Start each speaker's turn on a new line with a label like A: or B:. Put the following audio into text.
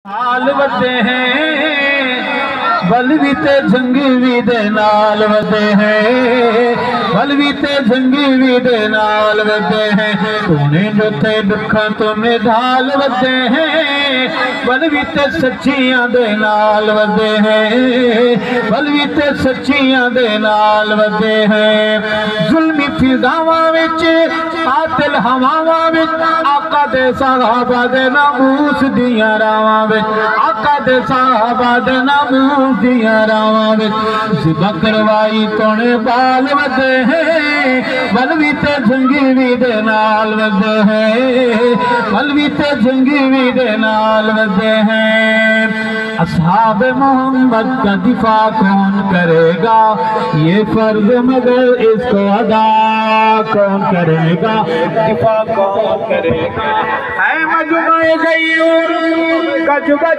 A: नाल वदे हैं बलवी ते जंगी भी दे नाल वदे हैं, बलवी ते जंगी भी दे नाल वदे हैं। तूने जो ते दुखा तो निढाल वदे हैं, बलवी ते सच्चियां दे नाल वदे हैं, बलवी ते सच्चियां दे नाल वदे हैं। जुल्मी फिजावां विच कातिल हवावां विच आका दे सहाबा दे नामूस दियां रावां विच, आका दे सहाबा दे नामूस दियां रावां विच ज़िबा करवाई तोने बाल वदे हैं, बलवी ते जंगी भी दे नाल वदे हैं, बलवी ते जंगी भी दे नाल वदे हैं। असहाब मोहम्मद का दिफा कौन करेगा, ये फर्ज मगर इसको अदा कौन करेगा, दिफा कौन करेगा। है मजमा गयूर का जुबा